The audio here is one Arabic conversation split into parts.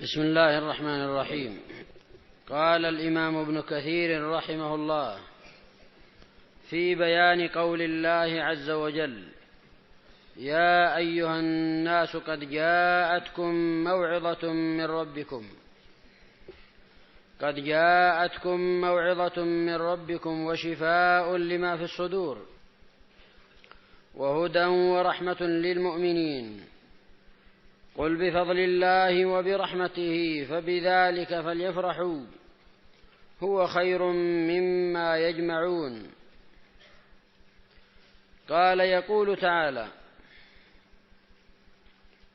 بسم الله الرحمن الرحيم. قال الإمام ابن كثير رحمه الله في بيان قول الله عز وجل: يا أيها الناس قد جاءتكم موعظة من ربكم وشفاء لما في الصدور وهدى ورحمة للمؤمنين. قل بفضل الله وبرحمته فبذلك فليفرحوا هو خير مما يجمعون. قال يقول تعالى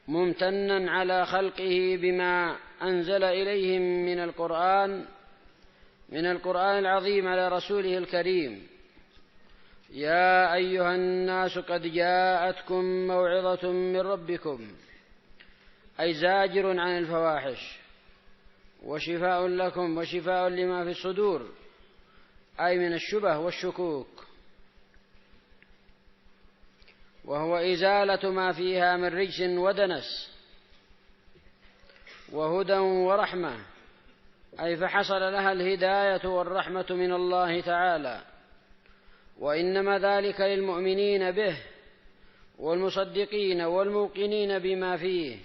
ممتنا على خلقه بما أنزل إليهم من القرآن العظيم على رسوله الكريم: يا أيها الناس قد جاءتكم موعظة من ربكم، أي زاجر عن الفواحش، وشفاء لكم وشفاء لما في الصدور، أي من الشبه والشكوك، وهو إزالة ما فيها من رجس ودنس، وهدى ورحمة، أي فحصل لها الهداية والرحمة من الله تعالى، وإنما ذلك للمؤمنين به والمصدقين والموقنين بما فيه،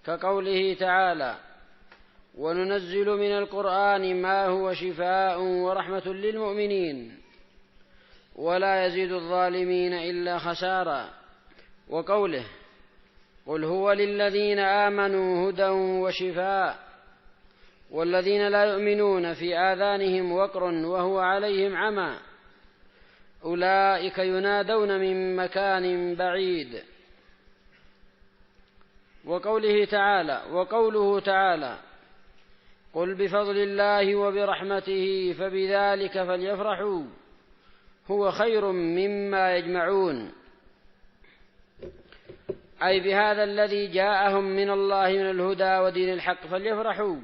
كقوله تعالى: وننزل من القرآن ما هو شفاء ورحمة للمؤمنين ولا يزيد الظالمين إلا خسارا، وقوله: قل هو للذين آمنوا هدى وشفاء والذين لا يؤمنون في آذانهم وقر وهو عليهم عمى أولئك ينادون من مكان بعيد. وقوله تعالى: قل بفضل الله وبرحمته فبذلك فليفرحوا هو خير مما يجمعون، أي بهذا الذي جاءهم من الله من الهدى ودين الحق فليفرحوا،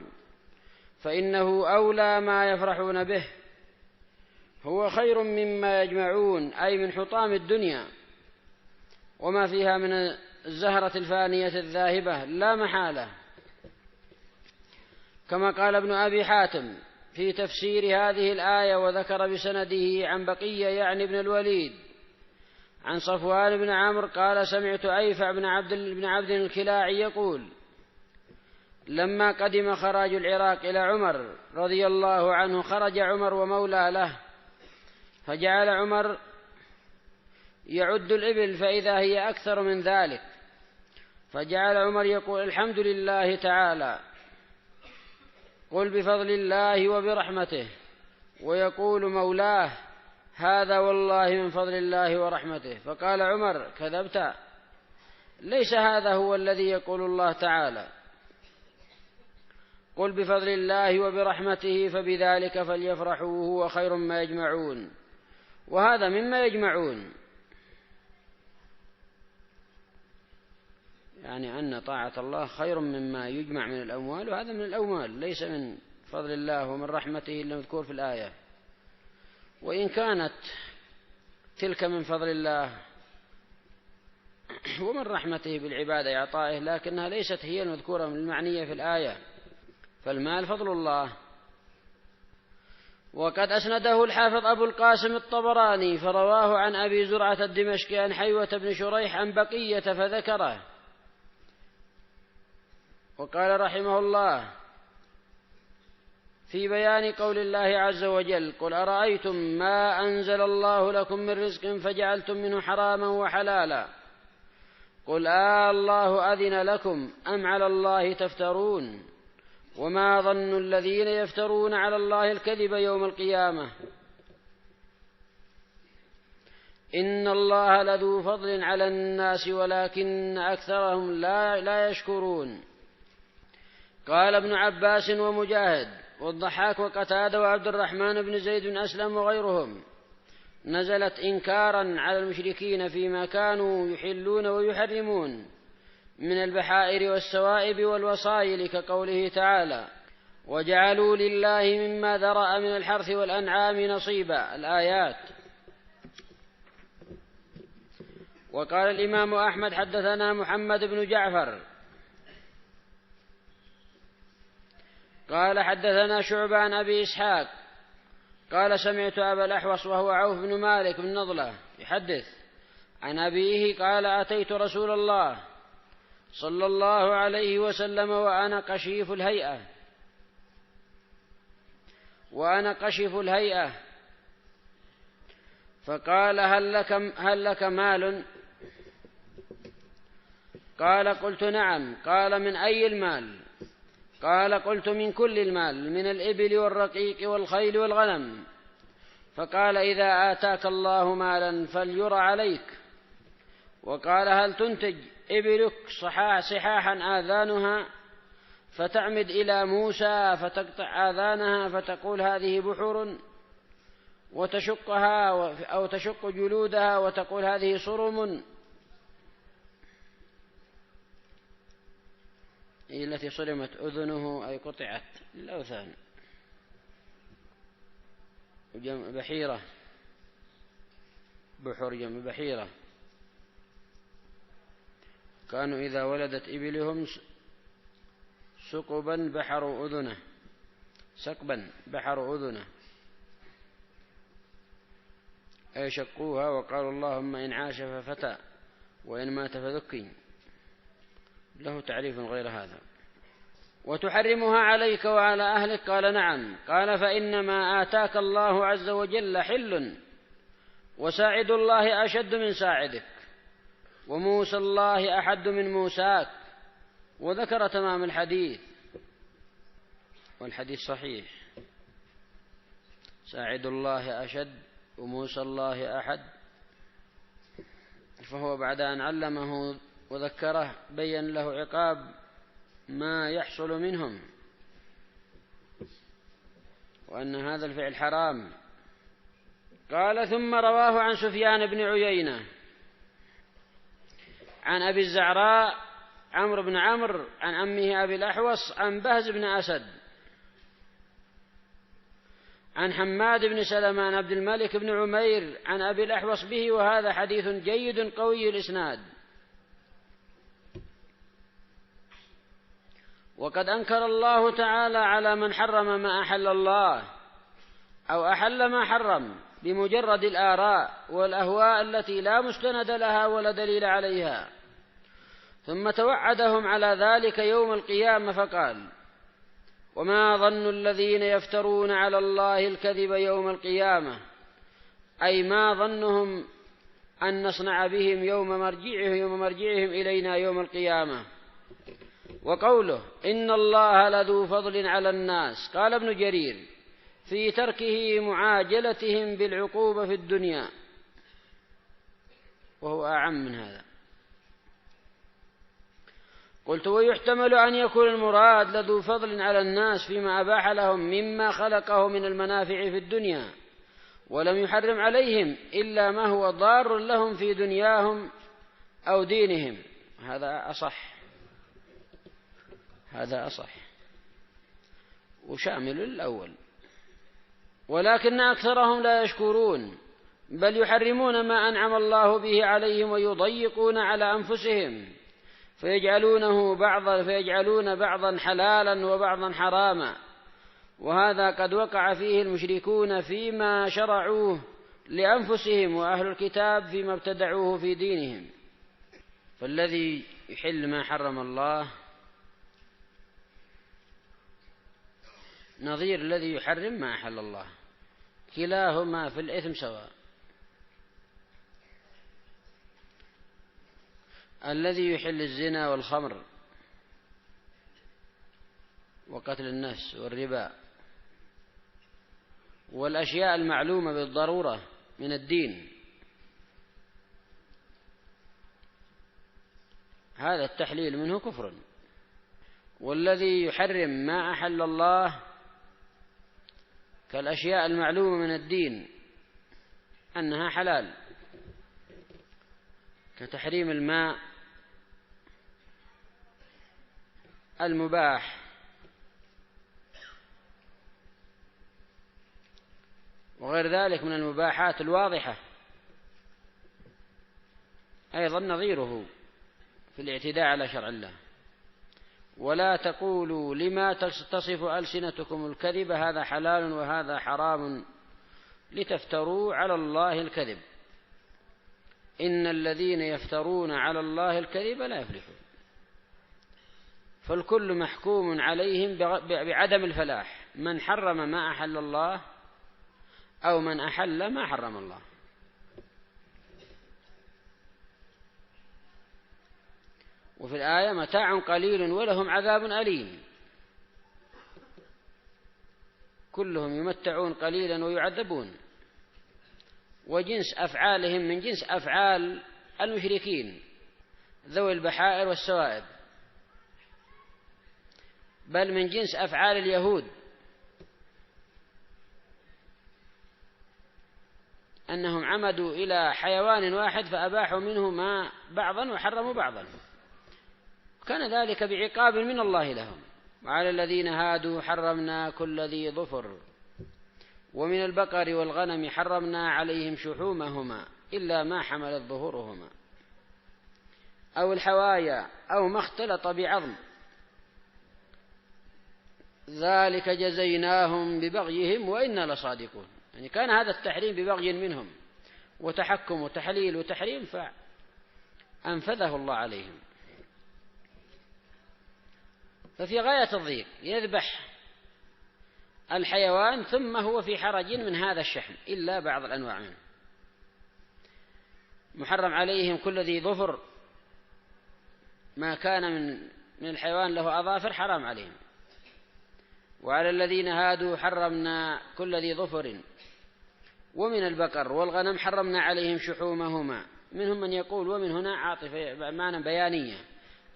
فإنه أولى ما يفرحون به، هو خير مما يجمعون، أي من حطام الدنيا وما فيها من الزهرة الفانية الذاهبة لا محالة، كما قال ابن أبي حاتم في تفسير هذه الآية وذكر بسنده عن بقية يعني ابن الوليد عن صفوان بن عمرو قال: سمعت أيفع بن عبد الكلاعي يقول: لما قدم خراج العراق إلى عمر رضي الله عنه خرج عمر ومولى له، فجعل عمر يعد الإبل فإذا هي أكثر من ذلك، فجعل عمر يقول: الحمد لله تعالى، قل بفضل الله وبرحمته، ويقول مولاه: هذا والله من فضل الله ورحمته. فقال عمر: كذبت، ليس هذا هو الذي يقول الله تعالى: قل بفضل الله وبرحمته فبذلك فليفرحوا هو خير ما يجمعون، وهذا مما يجمعون، يعني أن طاعة الله خير مما يجمع من الأموال، وهذا من الأموال ليس من فضل الله ومن رحمته إلا مذكور في الآية، وإن كانت تلك من فضل الله ومن رحمته بالعبادة إعطائه، لكنها ليست هي المذكورة من المعنية في الآية، فالمال فضل الله. وقد أسنده الحافظ أبو القاسم الطبراني فرواه عن أبي زرعة الدمشقي عن حيوة بن شريح عن بقية فذكره، وقال رحمه الله في بيان قول الله عز وجل: قل أرأيتم ما أنزل الله لكم من رزق فجعلتم منه حراما وحلالا، قل الله أذن لكم أم على الله تفترون، وما ظن الذين يفترون على الله الكذب يوم القيامة، إن الله لذو فضل على الناس ولكن أكثرهم لا يشكرون. قال ابن عباس ومجاهد والضحاك وقتادة وعبد الرحمن بن زيد بن أسلم وغيرهم: نزلت إنكارا على المشركين فيما كانوا يحلون ويحرمون من البحائر والسوائب والوصائل، كقوله تعالى: وجعلوا لله مما ذرأ من الحرث والأنعام نصيبا، الآيات. وقال الإمام أحمد: حدثنا محمد بن جعفر قال حدثنا شعبة عن أبي إسحاق قال سمعت أبا الأحوص وهو عوف بن مالك بن نضلة يحدث عن أبيه قال أتيت رسول الله صلى الله عليه وسلم وأنا قشف الهيئة فقال هل لك مال؟ قال قلت نعم. قال من أي المال؟ قال قلت من كل المال، من الإبل والرقيق والخيل والغنم. فقال إذا آتاك الله مالا فليرى عليك. وقال هل تنتج إبلك صحاحا آذانها فتعمد إلى موسى فتقطع آذانها فتقول هذه بحور وتشقها أو تشق جلودها وتقول هذه صرم، هي التي صرمت أذنه أي قطعت الأوثان. جمع بحيرة، بحر جمع بحيرة. كانوا إذا ولدت إبلهم سقبا بحروا أذنه أي شقوها وقالوا اللهم إن عاش ففتى وإن مات فذكي. له تعريف غير هذا. وتحرمها عليك وعلى أهلك؟ قال نعم. قال فإنما آتاك الله عز وجل حل، وساعد الله أشد من ساعدك، وموسى الله أحد من موساك. وذكر تمام الحديث، والحديث صحيح. ساعد الله أشد وموسى الله أحد. فهو بعد أن علمه وذكره بين له عقاب ما يحصل منهم، وأن هذا الفعل حرام. قال ثم رواه عن سفيان بن عيينة عن أبي الزعراء عمرو بن عمرو عن أمه أبي الأحوص عن بهز بن أسد عن حماد بن سلمة عن عبد الملك بن عمير عن أبي الأحوص به، وهذا حديث جيد قوي الإسناد. وقد أنكر الله تعالى على من حرم ما أحل الله أو أحل ما حرم بمجرد الآراء والأهواء التي لا مستند لها ولا دليل عليها، ثم توعدهم على ذلك يوم القيامة فقال وما ظن الذين يفترون على الله الكذب يوم القيامة، أي ما ظنهم أن نصنع بهم يوم مرجعهم إلينا يوم القيامة. وقوله إن الله لذو فضل على الناس، قال ابن جرير في تركه معاجلتهم بالعقوبة في الدنيا، وهو أعم من هذا. قلت ويحتمل أن يكون المراد لذو فضل على الناس فيما أباح لهم مما خلقه من المنافع في الدنيا، ولم يحرم عليهم إلا ما هو ضار لهم في دنياهم أو دينهم. هذا أصح وشامل الأول. ولكن أكثرهم لا يشكرون، بل يحرمون ما أنعم الله به عليهم ويضيقون على أنفسهم، فيجعلون بعضا حلالا وبعضا حراما. وهذا قد وقع فيه المشركون فيما شرعوه لأنفسهم، وأهل الكتاب فيما ابتدعوه في دينهم. فالذي يحل ما حرم الله نظير الذي يحرم ما أحل الله، كلاهما في الإثم سواء. الذي يحل الزنا والخمر وقتل النفس والربا والأشياء المعلومة بالضرورة من الدين، هذا التحليل منه كفر. والذي يحرم ما أحل الله كالأشياء المعلومة من الدين أنها حلال، كتحريم الماء المباح وغير ذلك من المباحات الواضحة، أيضا نظيره في الاعتداء على شرع الله. ولا تقولوا لما تصف ألسنتكم الكذب هذا حلال وهذا حرام لتفتروا على الله الكذب إن الذين يفترون على الله الكذب لا يفلحون. فالكل محكوم عليهم بعدم الفلاح، من حرم ما أحل الله أو من أحل ما حرم الله. وفي الآية متاع قليل ولهم عذاب أليم، كلهم يمتعون قليلا ويعذبون، وجنس أفعالهم من جنس أفعال المشركين ذوي البحائر والسوائب، بل من جنس أفعال اليهود أنهم عمدوا إلى حيوان واحد فأباحوا منه ما بعضا وحرموا بعضا، كان ذلك بعقاب من الله لهم. وعلى الذين هادوا حرمنا كل ذي ظفر ومن البقر والغنم حرمنا عليهم شحومهما إلا ما حملت ظهورهما أو الحوايا أو ما اختلط بعظم ذلك جزيناهم ببغيهم وإنا لصادقون. يعني كان هذا التحريم ببغي منهم وتحكم وتحليل وتحريم فأنفذه الله عليهم. ففي غاية الضيق يذبح الحيوان ثم هو في حرج من هذا الشحم إلا بعض الأنواع منه. محرم عليهم كل ذي ظفر، ما كان من الحيوان له أظافر حرام عليهم. وعلى الذين هادوا حرمنا كل ذي ظفر ومن البقر والغنم حرمنا عليهم شحومهما. منهم من يقول ومن هنا عاطفة معنى بيانية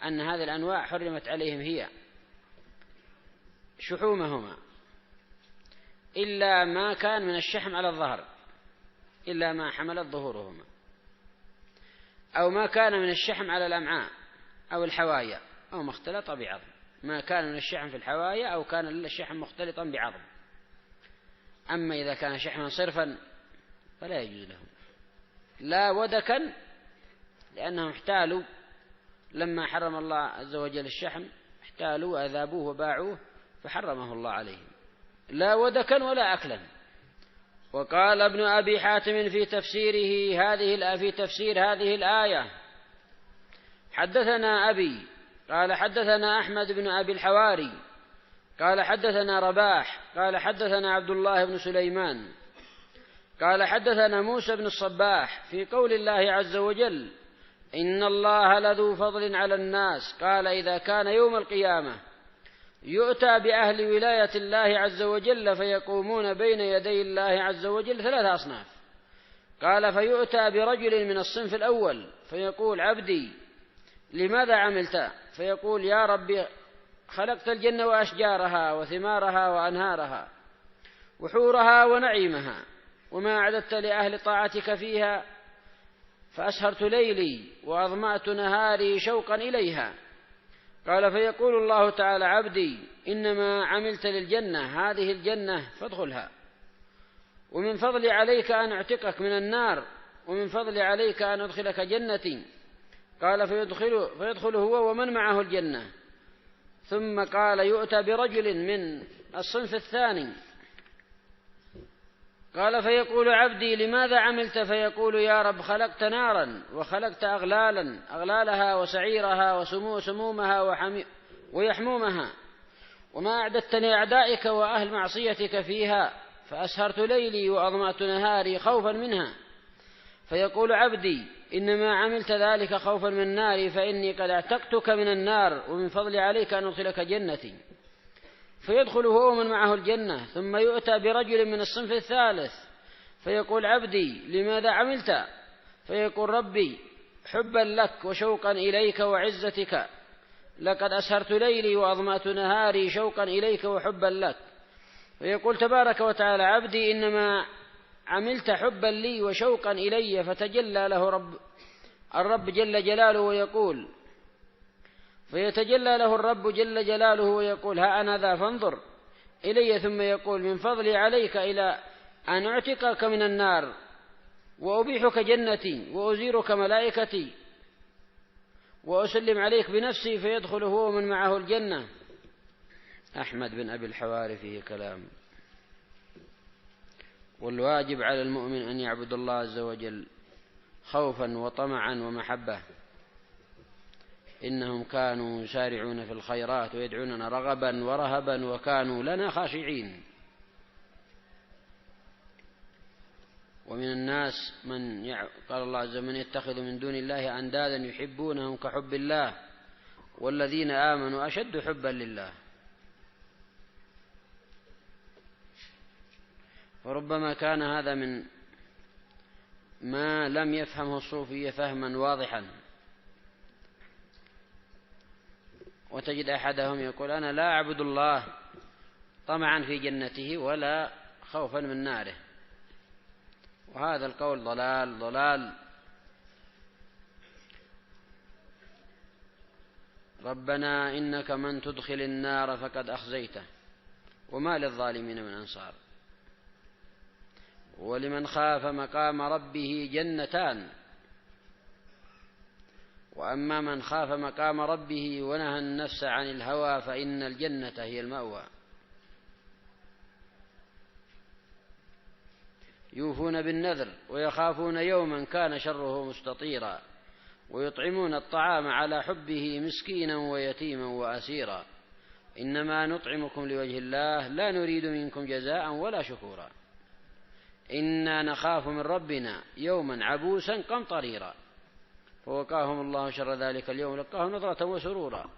أن هذه الأنواع حرمت عليهم هي شحومهما إلا ما كان من الشحم على الظهر إلا ما حملت ظهورهما، أو ما كان من الشحم على الأمعاء أو الحوايا أو ما اختلط بعظم، ما كان من الشحم في الحوايا أو كان الشحم مختلطا بعظم. أما إذا كان شحما صرفا فلا يجوز لهم، لا ودكا لأنهم احتالوا لما حرم الله عز وجل الشحم، احتالوا وأذابوه وباعوه فحرمه الله عليهم، لا ودكا ولا أكلا. وقال ابن أبي حاتم في تفسير هذه الآية حدثنا أبي قال حدثنا أحمد بن أبي الحواري قال حدثنا رباح قال حدثنا عبد الله بن سليمان قال حدثنا موسى بن الصباح في قول الله عز وجل إن الله لذو فضل على الناس، قال إذا كان يوم القيامة يؤتى بأهل ولاية الله عز وجل فيقومون بين يدي الله عز وجل 3 أصناف. قال فيؤتى برجل من الصنف الأول فيقول عبدي لماذا عملت؟ فيقول يا ربي خلقت الجنة وأشجارها وثمارها وأنهارها وحورها ونعيمها وما أعددت لأهل طاعتك فيها فأسهرت ليلي وأظمأت نهاري شوقا إليها. قال فيقول الله تعالى عبدي إنما عملت للجنة، هذه الجنة فادخلها، ومن فضلي عليك أن أعتقك من النار، ومن فضلي عليك أن أدخلك جنتي. قال فيدخل هو ومن معه الجنة. ثم قال يؤتى برجل من الصنف الثاني قال فيقول عبدي لماذا عملت؟ فيقول يا رب خلقت نارا وخلقت أغلالها وسعيرها وسمومها ويحمومها وما أعددت لأعدائك وأهل معصيتك فيها فأسهرت ليلي وأظمأت نهاري خوفا منها. فيقول عبدي إنما عملت ذلك خوفا من النار فإني قد اعتقتك من النار ومن فضلي عليك أن أدخلك جنتي. فيدخل هو ومن معه الجنة. ثم يؤتى برجل من الصنف الثالث فيقول عبدي لماذا عملت؟ فيقول ربي حبا لك وشوقا إليك وعزتك، لقد أسهرت ليلي وأظمأت نهاري شوقا إليك وحبا لك. فيقول تبارك وتعالى عبدي إنما عملت حبا لي وشوقا إلي. فتجلى له الرب جل جلاله ويقول فيتجلى له الرب جل جلاله ويقول ها أنا ذا فانظر إلي. ثم يقول من فضلي عليك إلى أن أعتقك من النار وأبيحك جنتي وأزيرك ملائكتي وأسلم عليك بنفسي فيدخل هو من معه الجنة. أحمد بن أبي الحواري فيه كلام. والواجب على المؤمن أن يعبد الله عز وجل خوفا وطمعا ومحبة. إنهم كانوا يسارعون في الخيرات ويدعوننا رغبا ورهبا وكانوا لنا خاشعين. ومن الناس قال الله عز وجل: من يتخذ من دون الله أندادا يحبونهم كحب الله والذين آمنوا أشد حبا لله. وربما كان هذا من ما لم يفهمه الصوفية فهما واضحا، وتجد أحدهم يقول: أنا لا أعبد الله طمعا في جنته ولا خوفا من ناره. وهذا القول ضلال ضلال. ربنا إنك من تدخل النار فقد أخزيته وما للظالمين من أنصار. ولمن خاف مقام ربه جنتان: وأما من خاف مقام ربه ونهى النفس عن الهوى فإن الجنة هي المأوى. يوفون بالنذر ويخافون يوما كان شره مستطيرا ويطعمون الطعام على حبه مسكينا ويتيما وأسيرا إنما نطعمكم لوجه الله لا نريد منكم جزاء ولا شكورا إنا نخاف من ربنا يوما عبوسا قمطريرا فوقاهم الله شر ذلك اليوم لقاهم نظرة وسرورا.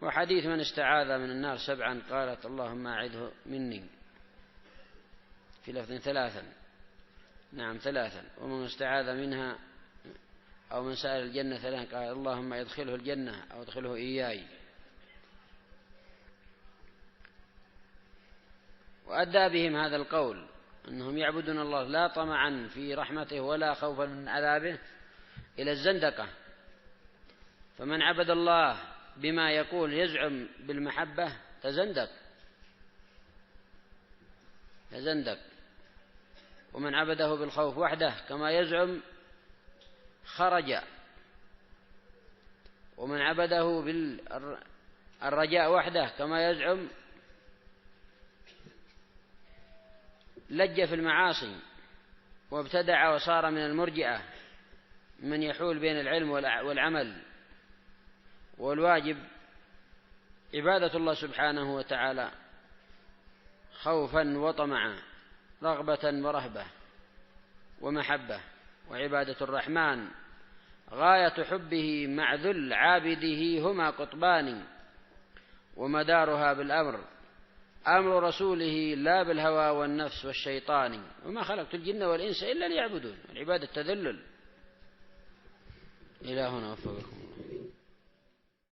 وحديث من استعاذ من النار 7 قالت: اللهم أعذه مني، في لفظ 3، نعم 3. ومن استعاذ منها أو من سأل الجنة 3 قال: اللهم ادخله الجنة أو ادخله إياي. وأدى بهم هذا القول أنهم يعبدون الله لا طمعا في رحمته ولا خوفا من عذابه إلى الزندقة. فمن عبد الله بما يقول يزعم بالمحبة تزندق، ومن عبده بالخوف وحده كما يزعم خرج، ومن عبده بالرجاء وحده كما يزعم لج في المعاصي وابتدع وصار من المرجئة من يحول بين العلم والعمل. والواجب عبادة الله سبحانه وتعالى خوفا وطمعا، رغبة ورهبة ومحبة. وعبادة الرحمن غاية حبه مع ذل عابده هما قطبان، ومدارها بالأمر أمر رسوله لا بالهوى والنفس والشيطان. وما خلقت الجن والإنس إلا ليعبدون. العبادة تذلل. إلهنا وفقكم الله.